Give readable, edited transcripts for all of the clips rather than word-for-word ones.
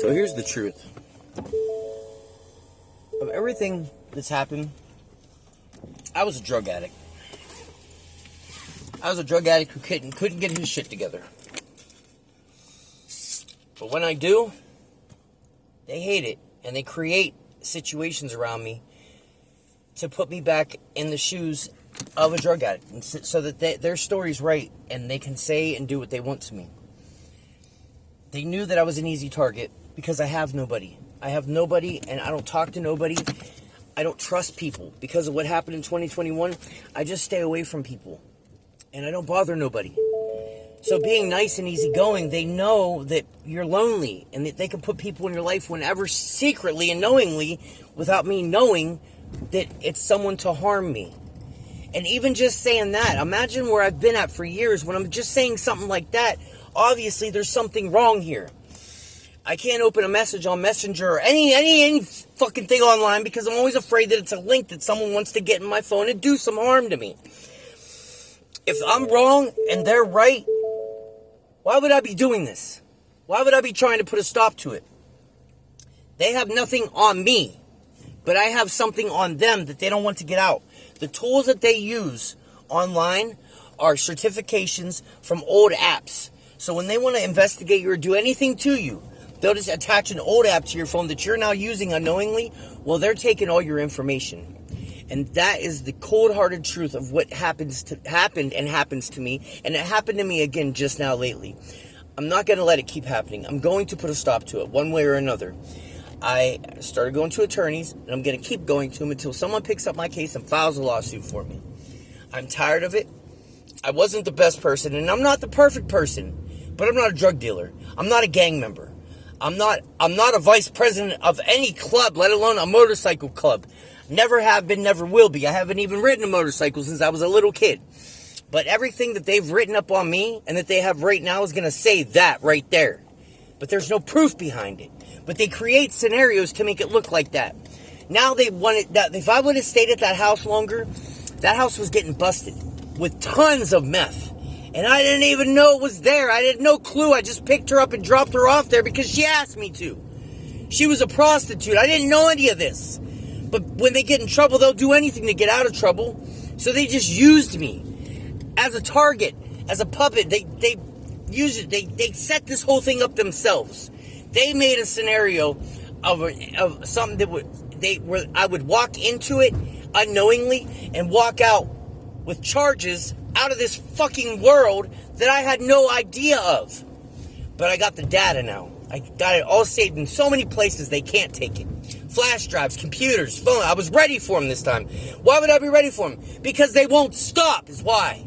So here's the truth. Of everything that's happened, I was a drug addict. I was a drug addict who couldn't get his shit together. But when I do, they hate it. And they create situations around me to put me back in the shoes of a drug addict. And so that their story's right and they can say and do what they want to me. They knew that I was an easy target because I have nobody. I have nobody and I don't talk to nobody. I don't trust people. Because of what happened in 2021, I just stay away from people. And I don't bother nobody. So being nice and easygoing, they know that you're lonely. And that they can put people in your life whenever, secretly and knowingly, without me knowing that it's someone to harm me. And even just saying that, imagine where I've been at for years. When I'm just saying something like that, obviously there's something wrong here. I can't open a message on Messenger or any fucking thing online because I'm always afraid that it's a link that someone wants to get in my phone and do some harm to me. If I'm wrong and they're right, why would I be doing this? Why would I be trying to put a stop to it? They have nothing on me, but I have something on them that they don't want to get out. The tools that they use online are certifications from old apps. So when they want to investigate you or do anything to you, they'll just attach an old app to your phone that you're now using unknowingly. Well, they're taking all your information. And that is the cold-hearted truth of what happened and happens to me. And it happened to me again just now lately. I'm not going to let it keep happening. I'm going to put a stop to it one way or another. I started going to attorneys, and I'm going to keep going to them until someone picks up my case and files a lawsuit for me. I'm tired of it. I wasn't the best person, and I'm not the perfect person, but I'm not a drug dealer. I'm not a gang member. I'm not a vice president of any club, let alone a motorcycle club. Never have been, never will be. I haven't even ridden a motorcycle since I was a little kid. But everything that they've written up on me and that they have right now is going to say that right there. But there's no proof behind it. But they create scenarios to make it look like that. Now they want it that if I would have stayed at that house longer, that house was getting busted with tons of meth. And I didn't even know it was there. I had no clue. I just picked her up and dropped her off there because she asked me to. She was a prostitute. I didn't know any of this. But when they get in trouble, they'll do anything to get out of trouble. So they just used me as a target, as a puppet. They used it. They set this whole thing up themselves. They made a scenario of something that I would walk into it unknowingly and walk out with charges out of this fucking world that I had no idea of. But I got the data now. I got it all saved in so many places they can't take it. Flash drives, computers, phone. I was ready for them this time. Why would I be ready for them? Because they won't stop is why.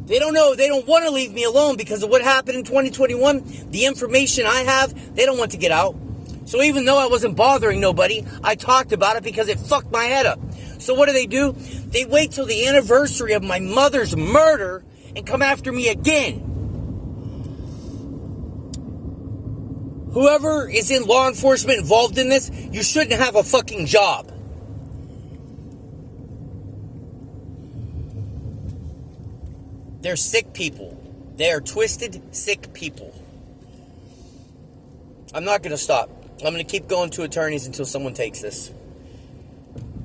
They don't know. They don't want to leave me alone because of what happened in 2021. The information I have, they don't want to get out. So even though I wasn't bothering nobody, I talked about it because it fucked my head up. So what do? They wait till the anniversary of my mother's murder and come after me again. Whoever is in law enforcement involved in this, you shouldn't have a fucking job. They're sick people. They are twisted, sick people. I'm not going to stop. I'm going to keep going to attorneys until someone takes this.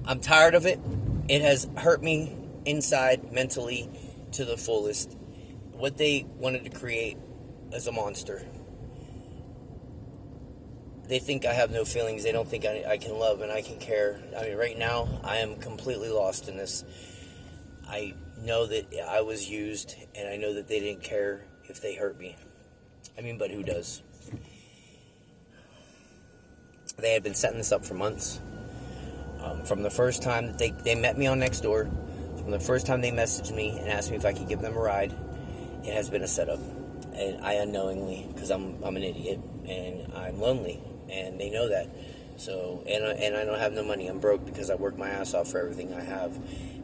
I'm tired of it. It has hurt me inside, mentally, to the fullest. What they wanted to create is a monster. They think I have no feelings. They don't think I can love and I can care. I mean, right now, I am completely lost in this. I know that I was used, and I know that they didn't care if they hurt me. I mean, but who does? They had been setting this up for months. From the first time that they met me on Nextdoor, from the first time they messaged me and asked me if I could give them a ride, it has been a setup. And I unknowingly, because I'm an idiot, and I'm lonely, and they know that. So, and I don't have no money. I'm broke because I work my ass off for everything I have.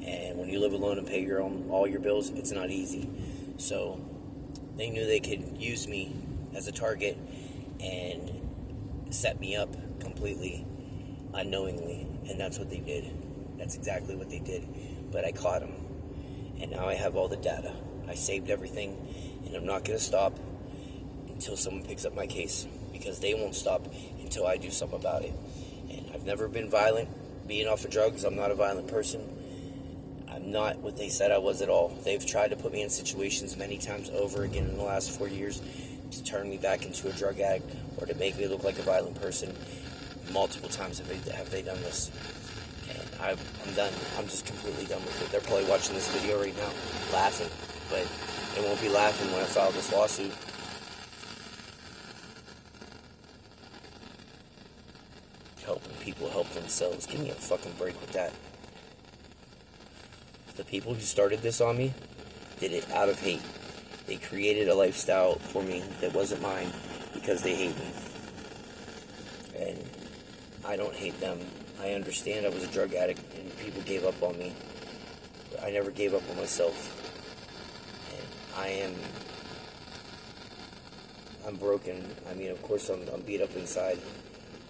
And when you live alone and pay all your bills, it's not easy. So they knew they could use me as a target and set me up completely unknowingly. And that's what they did. That's exactly what they did. But I caught them. And now I have all the data. I saved everything. And I'm not going to stop until someone picks up my case. because they won't stop until I do something about it. And I've never been violent. Being off of drugs, I'm not a violent person. I'm not what they said I was at all. They've tried to put me in situations many times over again in the last 4 years to turn me back into a drug addict or to make me look like a violent person. Multiple times have they done this. And I'm done. I'm just completely done with it. They're probably watching this video right now, laughing. But they won't be laughing when I file this lawsuit. Helping people help themselves. Give me a fucking break with that. The people who started this on me did it out of hate. They created a lifestyle for me that wasn't mine because they hate me. And I don't hate them. I understand I was a drug addict and people gave up on me. But I never gave up on myself. And I'm broken. I mean, of course, I'm beat up inside.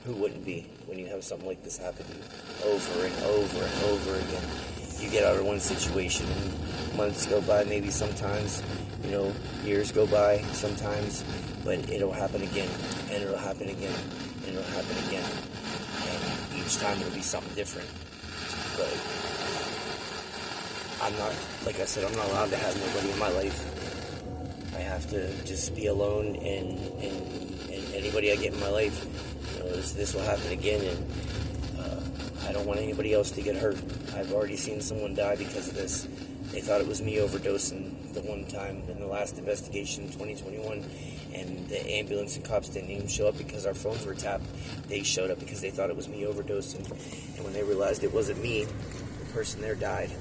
Who wouldn't be when you have something like this happen to you over and over and over again? You get out of one situation and months go by, maybe sometimes, years go by sometimes, but it'll happen again, and it'll happen again, and it'll happen again. And each time it'll be something different. But I'm not, like I said, I'm not allowed to have nobody in my life. I have to just be alone, and anybody I get in my life, this will happen again, and I don't want anybody else to get hurt. I've already seen someone die because of this. They thought it was me overdosing the one time in the last investigation in 2021, and the ambulance and cops didn't even show up because our phones were tapped. They showed up because they thought it was me overdosing, and when they realized it wasn't me, the person there died.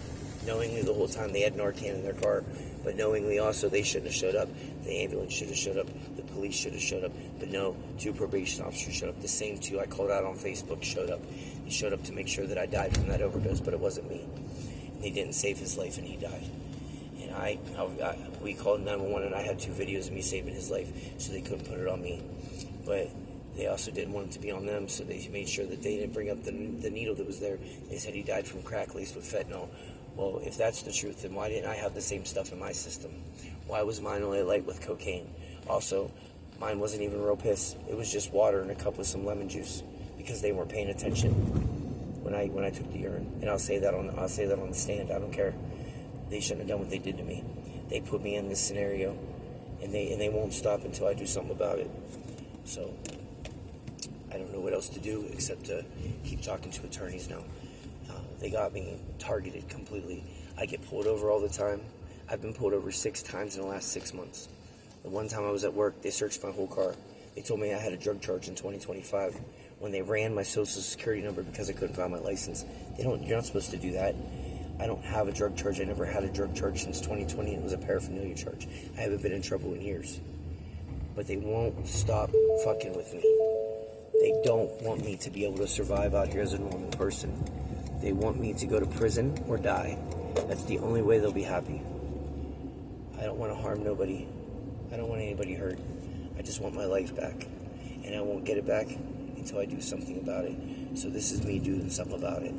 Knowingly the whole time they had Narcan in their car, but knowingly also they shouldn't have showed up. The ambulance should have showed up. The police should have showed up. But no, 2 probation officers showed up. The same 2 I called out on Facebook showed up. They showed up to make sure that I died from that overdose, but it wasn't me. And they didn't save his life, and he died. And we called 911, and I had 2 videos of me saving his life, so they couldn't put it on me. But they also didn't want it to be on them, so they made sure that they didn't bring up the needle that was there. They said he died from crack laced with fentanyl. Well, if that's the truth, then why didn't I have the same stuff in my system? Why was mine only light with cocaine? Also, mine wasn't even real piss. It was just water and a cup with some lemon juice because they weren't paying attention when I took the urine. And I'll say that on the stand. I don't care. They shouldn't have done what they did to me. They put me in this scenario, and they won't stop until I do something about it. So I don't know what else to do except to keep talking to attorneys now. They got me targeted completely. I get pulled over all the time. I've been pulled over 6 times in the last 6 months. The one time I was at work, they searched my whole car. They told me I had a drug charge in 2025. When they ran my social security number because I couldn't find my license, you're not supposed to do that. I don't have a drug charge. I never had a drug charge since 2020, and it was a paraphernalia charge. I haven't been in trouble in years. But they won't stop fucking with me. They don't want me to be able to survive out here as a normal person. They want me to go to prison or die. That's the only way they'll be happy. I don't want to harm nobody. I don't want anybody hurt. I just want my life back. And I won't get it back until I do something about it. So this is me doing something about it.